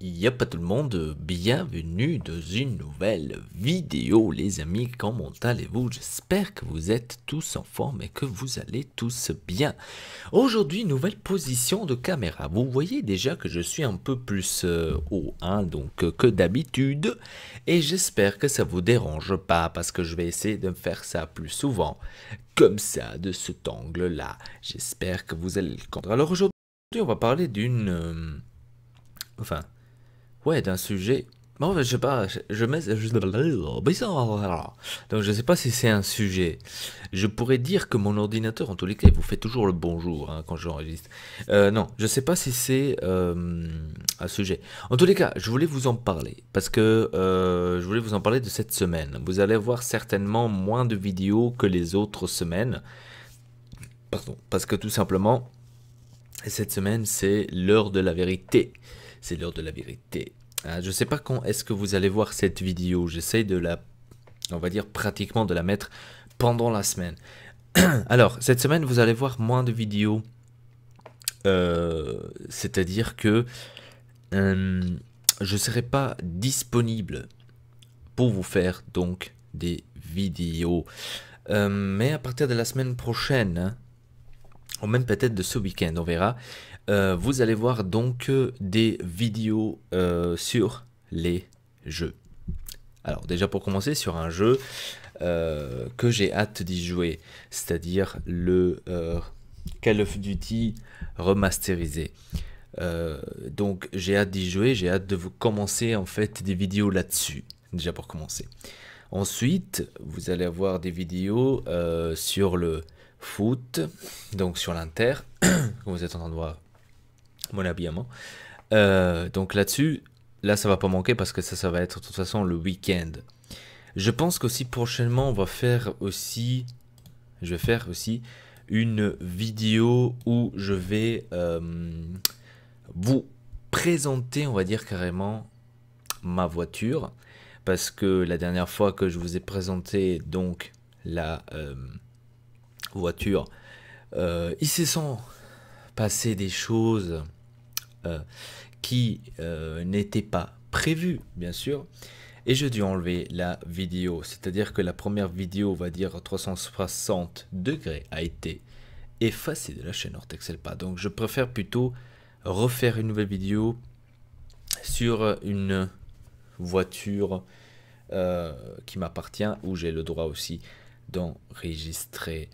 Yep à tout le monde, bienvenue dans une nouvelle vidéo les amis, comment allez-vous? J'espère que vous êtes tous en forme et que vous allez tous bien. Aujourd'hui, nouvelle position de caméra, vous voyez déjà que je suis un peu plus haut hein, que d'habitude et j'espère que ça vous dérange pas parce que je vais essayer de faire ça plus souvent, comme ça, de cet angle-là. J'espère que vous allez le comprendre. Alors aujourd'hui, on va parler d'une... Enfin... Ouais, d'un sujet. Bon, je sais pas, je mets. Donc, je sais pas si c'est un sujet. Je pourrais dire que mon ordinateur, en tous les cas, il vous fait toujours le bonjour hein, quand j'enregistre. Non, je sais pas si c'est un sujet. En tous les cas, je voulais vous en parler parce que je voulais vous en parler de cette semaine. Vous allez voir certainement moins de vidéos que les autres semaines. Pardon, parce que tout simplement, cette semaine, c'est l'heure de la vérité. C'est l'heure de la vérité. Je ne sais pas quand est-ce que vous allez voir cette vidéo. J'essaie de la, on va dire pratiquement de la mettre pendant la semaine. Alors, cette semaine, vous allez voir moins de vidéos. C'est-à-dire que je ne serai pas disponible pour vous faire donc des vidéos. Mais à partir de la semaine prochaine, hein, ou même peut-être de ce week-end, on verra. Vous allez voir donc des vidéos sur les jeux. Alors déjà pour commencer sur un jeu que j'ai hâte d'y jouer, c'est-à-dire le Call of Duty remasterisé. Donc j'ai hâte d'y jouer, j'ai hâte de vous commencer en fait des vidéos là-dessus, déjà pour commencer. Ensuite, vous allez avoir des vidéos sur le foot, donc sur l'Inter, comme vous êtes en train de voir mon habillement. Donc là-dessus, là ça va pas manquer parce que ça va être de toute façon le week-end. Je pense qu'aussi prochainement on va faire aussi, je vais faire aussi une vidéo où je vais vous présenter, on va dire carrément ma voiture, parce que la dernière fois que je vous ai présenté donc la voiture, il s'est sont passé des choses qui n'étaient pas prévues, bien sûr, et j'ai dû enlever la vidéo. C'est-à-dire que la première vidéo, on va dire 360 degrés, a été effacée de la chaîne Ortexelpa. Donc je préfère plutôt refaire une nouvelle vidéo sur une voiture qui m'appartient, où j'ai le droit aussi d'enregistrer.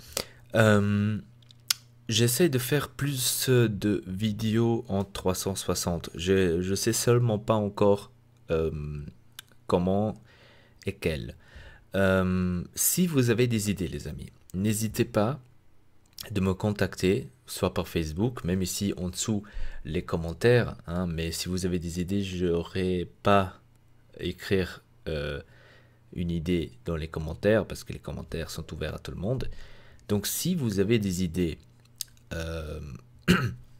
J'essaie de faire plus de vidéos en 360. Je sais seulement pas encore comment et quelles. Si vous avez des idées, les amis, n'hésitez pas de me contacter, soit par Facebook, même ici en dessous les commentaires. Hein, mais si vous avez des idées, je n'aurai pas écrire une idée dans les commentaires parce que les commentaires sont ouverts à tout le monde. Donc si vous avez des idées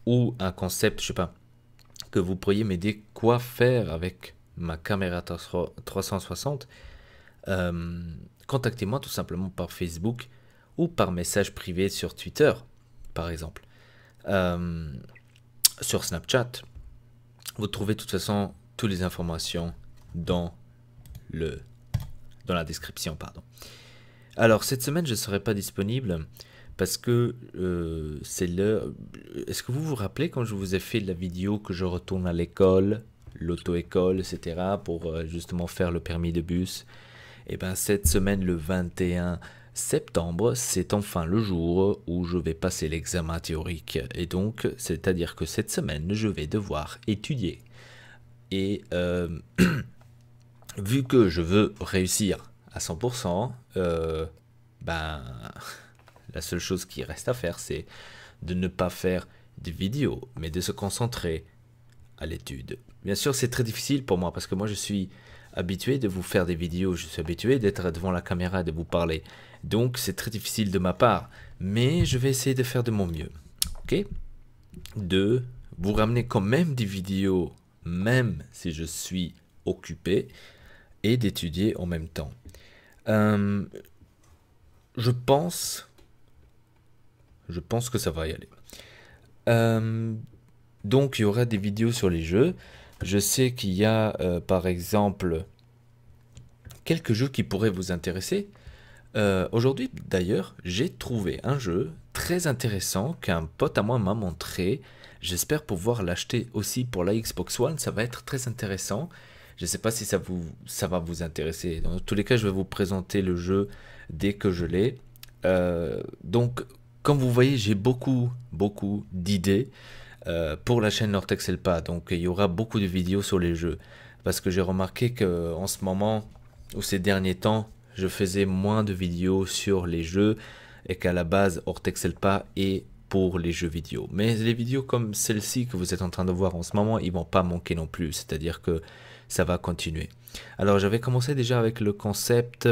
ou un concept, je sais pas, que vous pourriez m'aider quoi faire avec ma caméra 360, contactez-moi tout simplement par Facebook ou par message privé sur Twitter, par exemple. Sur Snapchat, vous trouvez de toute façon toutes les informations dans la description, pardon. Alors cette semaine je ne serai pas disponible parce que c'est l'heure. Est-ce que vous vous rappelez quand je vous ai fait la vidéo que je retourne à l'école, l'auto-école, etc. pour justement faire le permis de bus? Et bien cette semaine, le 21 septembre, c'est enfin le jour où je vais passer l'examen théorique. Et donc, c'est-à-dire que cette semaine, je vais devoir étudier. Et vu que je veux réussir à 100%, ben, la seule chose qui reste à faire, c'est de ne pas faire des vidéos, mais de se concentrer à l'étude. Bien sûr, c'est très difficile pour moi, parce que moi, je suis habitué de vous faire des vidéos, je suis habitué d'être devant la caméra et de vous parler. Donc, c'est très difficile de ma part, mais je vais essayer de faire de mon mieux. Ok? De vous ramener quand même des vidéos, même si je suis occupé, et d'étudier en même temps. Je pense que ça va y aller. Donc il y aura des vidéos sur les jeux. je sais qu'il y a par exemple quelques jeux qui pourraient vous intéresser. Aujourd'hui d'ailleurs, j'ai trouvé un jeu très intéressant qu'un pote à moi m'a montré. J'espère pouvoir l'acheter aussi pour la Xbox One, ça va être très intéressant. Je ne sais pas si ça va vous intéresser. Dans tous les cas, je vais vous présenter le jeu dès que je l'ai. Donc, comme vous voyez, j'ai beaucoup d'idées pour la chaîne Nortex Elpa. Donc, il y aura beaucoup de vidéos sur les jeux. Parce que j'ai remarqué que en ce moment, ou ces derniers temps, je faisais moins de vidéos sur les jeux et qu'à la base, Ortex Elpa est pour les jeux vidéo. Mais les vidéos comme celle-ci que vous êtes en train de voir en ce moment, ils vont pas manquer non plus. C'est-à-dire que ça va continuer. Alors, j'avais commencé déjà avec le concept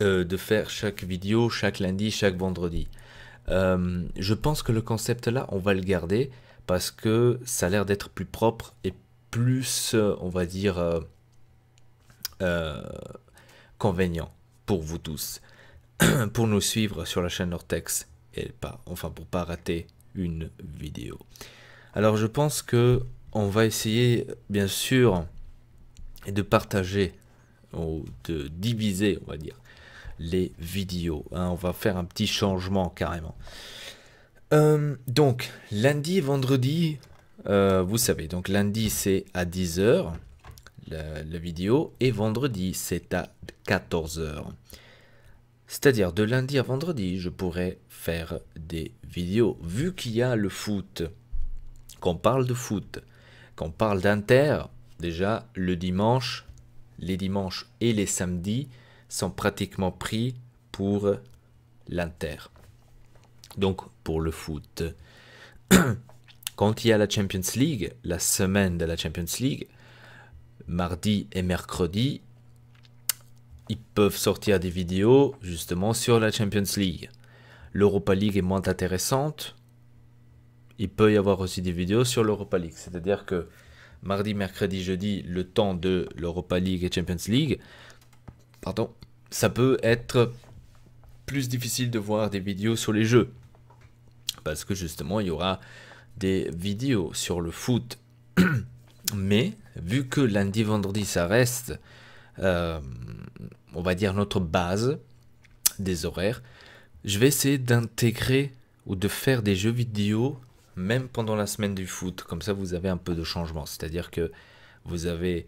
de faire chaque vidéo, chaque lundi, chaque vendredi. Je pense que le concept là, on va le garder parce que ça a l'air d'être plus propre et plus, on va dire, euh, convenient pour vous tous, pour nous suivre sur la chaîne Nortex et pas, enfin pour pas rater une vidéo. Alors je pense que on va essayer bien sûr de partager ou de diviser, on va dire, les vidéos. Hein, on va faire un petit changement carrément. Donc, lundi et vendredi, vous savez, donc lundi c'est à 10h la vidéo et vendredi c'est à 14h. C'est-à-dire de lundi à vendredi, je pourrais faire des vidéos. Vu qu'il y a le foot, qu'on parle de foot, qu'on parle d'Inter, déjà le dimanche, les dimanches et les samedis sont pratiquement pris pour l'Inter. Donc pour le foot. Quand il y a la Champions League, la semaine de la Champions League, mardi et mercredi, ils peuvent sortir des vidéos justement sur la Champions League. L'Europa League est moins intéressante. Il peut y avoir aussi des vidéos sur l'Europa League. C'est-à-dire que mardi, mercredi, jeudi, le temps de l'Europa League et Champions League, pardon, ça peut être plus difficile de voir des vidéos sur les jeux. Parce que justement, il y aura des vidéos sur le foot. Mais, vu que lundi, vendredi, ça reste, on va dire, notre base des horaires, je vais essayer d'intégrer ou de faire des jeux vidéo même pendant la semaine du foot. Comme ça, vous avez un peu de changement. C'est-à-dire que vous avez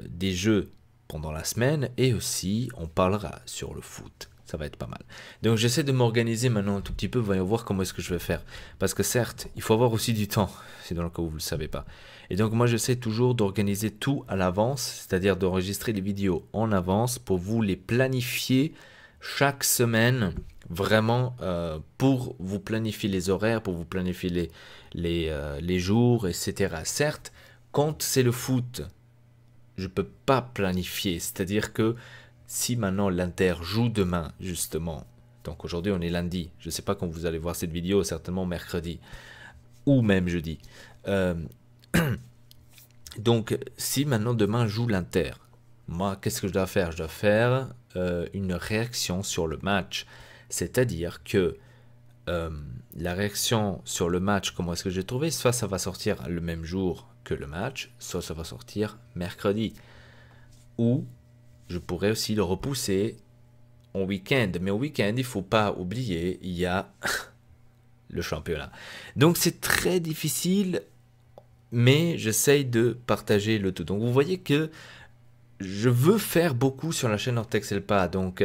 des jeux pendant la semaine et aussi on parlera sur le foot. Ça va être pas mal. Donc j'essaie de m'organiser maintenant un tout petit peu. Voyons voir comment est-ce que je vais faire. Parce que certes, il faut avoir aussi du temps, si dans le cas où vous ne le savez pas. Et donc moi j'essaie toujours d'organiser tout à l'avance, c'est-à-dire d'enregistrer les vidéos en avance pour vous les planifier chaque semaine, vraiment pour vous planifier les horaires, pour vous planifier les jours, etc. Certes, quand c'est le foot, je peux pas planifier, c'est-à-dire que si maintenant l'Inter joue demain, justement, donc aujourd'hui on est lundi, je ne sais pas quand vous allez voir cette vidéo, certainement mercredi, ou même jeudi. Donc si maintenant demain joue l'Inter, moi qu'est-ce que je dois faire? Je dois faire une réaction sur le match, c'est-à-dire que la réaction sur le match, comment est-ce que j'ai trouvé? Soit ça va sortir le même jour que le match, soit ça va sortir mercredi. Ou je pourrais aussi le repousser en week-end. Mais au week-end, il ne faut pas oublier, il y a le championnat. Donc c'est très difficile, mais j'essaye de partager le tout. Donc vous voyez que je veux faire beaucoup sur la chaîne Ortex Elpa. Donc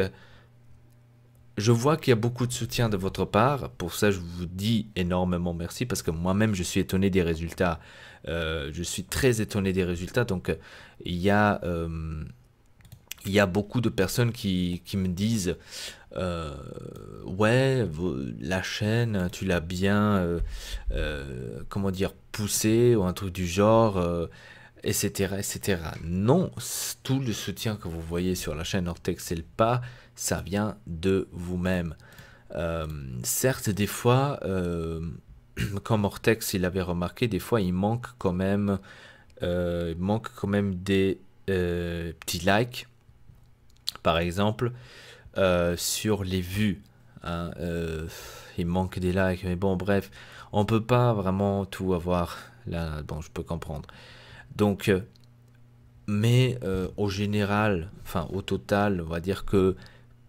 je vois qu'il y a beaucoup de soutien de votre part. Pour ça, je vous dis énormément merci parce que moi-même, je suis étonné des résultats. Je suis très étonné des résultats. Donc, il y a beaucoup de personnes qui me disent ouais, la chaîne, tu l'as bien, comment dire, poussée ou un truc du genre, etc., etc. Non, tout le soutien que vous voyez sur la chaîne Ortex Elpa, ça vient de vous-même. Certes, des fois, comme Ortex il avait remarqué, des fois il manque quand même des petits likes, par exemple, sur les vues. Hein, il manque des likes, mais bon, bref, on peut pas vraiment tout avoir. Là, bon, je peux comprendre. Donc, mais au général, enfin au total, on va dire que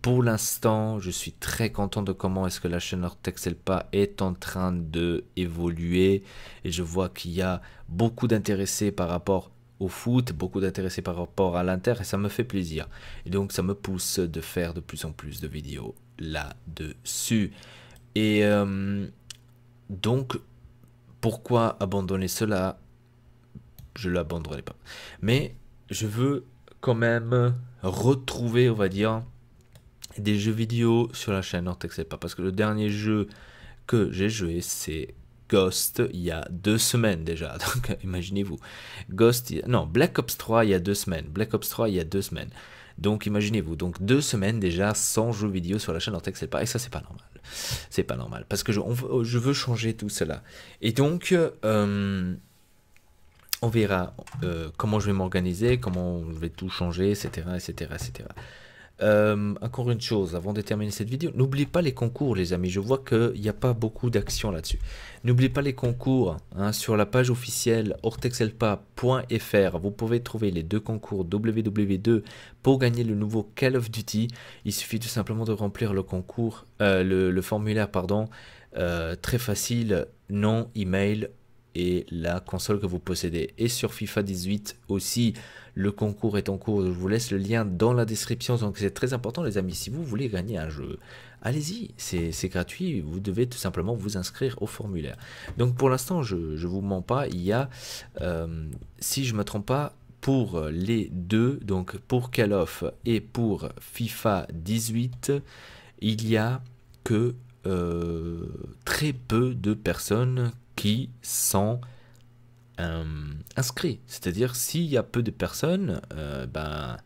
pour l'instant, je suis très content de comment est-ce que la chaîne Ortexelpa est en train de évoluer. Et je vois qu'il y a beaucoup d'intéressés par rapport au foot, beaucoup d'intéressés par rapport à l'Inter, et ça me fait plaisir. Et donc ça me pousse de faire de plus en plus de vidéos là-dessus. Et donc, pourquoi abandonner cela? Je ne l'abandonnerai pas. Mais je veux quand même retrouver, on va dire, des jeux vidéo sur la chaîne Ortexelpa. Parce que le dernier jeu que j'ai joué, c'est Ghost, il y a 2 semaines déjà. Donc imaginez-vous. Non, Black Ops 3 il y a 2 semaines. Black Ops 3 il y a 2 semaines. Donc imaginez-vous. Donc 2 semaines déjà sans jeux vidéo sur la chaîne Ortexelpa. Et ça, c'est pas normal. C'est pas normal. Parce que je veux changer tout cela. Et donc, on verra comment je vais m'organiser, comment je vais tout changer, etc. etc., etc. Encore une chose, avant de terminer cette vidéo, n'oubliez pas les concours, les amis. Je vois qu'il n'y a pas beaucoup d'action là-dessus. N'oubliez pas les concours hein, sur la page officielle ortexelpa.fr. Vous pouvez trouver les 2 concours WW2 pour gagner le nouveau Call of Duty. Il suffit tout simplement de remplir le concours, le formulaire, pardon, très facile, nom, email et la console que vous possédez. Et sur FIFA 18 aussi, le concours est en cours. Je vous laisse le lien dans la description. Donc c'est très important les amis, si vous voulez gagner un jeu, allez-y, c'est gratuit. Vous devez tout simplement vous inscrire au formulaire. Donc pour l'instant, je vous mens pas, il y a, si je me trompe pas, pour les deux, donc pour Call of et pour FIFA 18, il y a que très peu de personnes qui sont inscrits. C'est-à-dire, s'il y a peu de personnes, ben,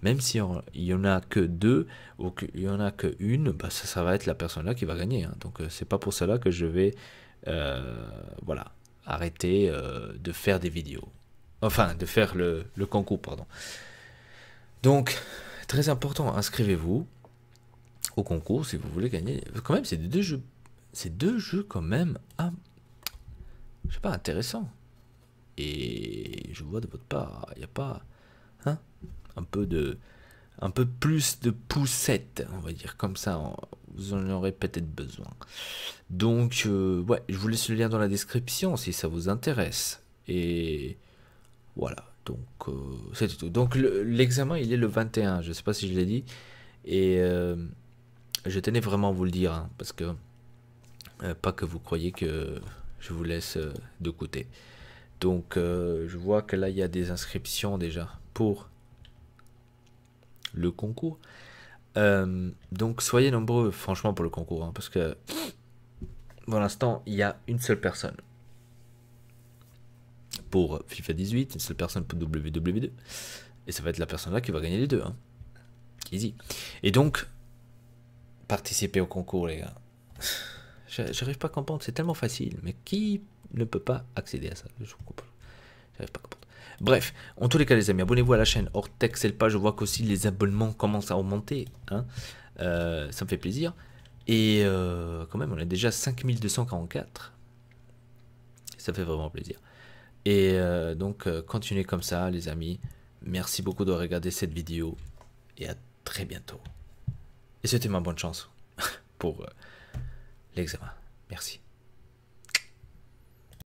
même s'il y en a que 2 ou qu'il y en a que une, ben, ça va être la personne-là qui va gagner. Hein. Donc, c'est pas pour cela que je vais voilà, arrêter de faire des vidéos. Enfin, de faire le concours, pardon. Donc, très important, inscrivez-vous au concours si vous voulez gagner. Quand même, c'est 2 jeux. C'est 2 jeux quand même, je sais pas, intéressant. Et je vois de votre part, il n'y a pas hein, un peu plus de poussette, on va dire comme ça, vous en aurez peut-être besoin. Donc, ouais, je vous laisse le lien dans la description si ça vous intéresse. Et voilà, donc c'est tout. Donc l'examen, il est le 21, je sais pas si je l'ai dit. Et je tenais vraiment à vous le dire, hein, parce que pas que vous croyez que je vous laisse de côté. Donc je vois que là il y a des inscriptions déjà pour le concours. Donc soyez nombreux franchement pour le concours, hein, parce que pour l'instant il y a une seule personne pour FIFA 18, une seule personne pour WW2. Et ça va être la personne là qui va gagner les 2. Hein. Easy. Et donc, participez au concours les gars. J'arrive pas à comprendre, c'est tellement facile, mais qui ne peut pas accéder à ça? Je comprends. J'arrive pas à comprendre. Bref, en tous les cas les amis, abonnez-vous à la chaîne Ortexelpa. Je vois qu'aussi les abonnements commencent à augmenter. Hein. Ça me fait plaisir. Et quand même, on est déjà 5244. Ça fait vraiment plaisir. Et donc, continuez comme ça les amis. Merci beaucoup de regarder cette vidéo. Et à très bientôt. Et c'était ma bonne chance pour l'examen. Merci.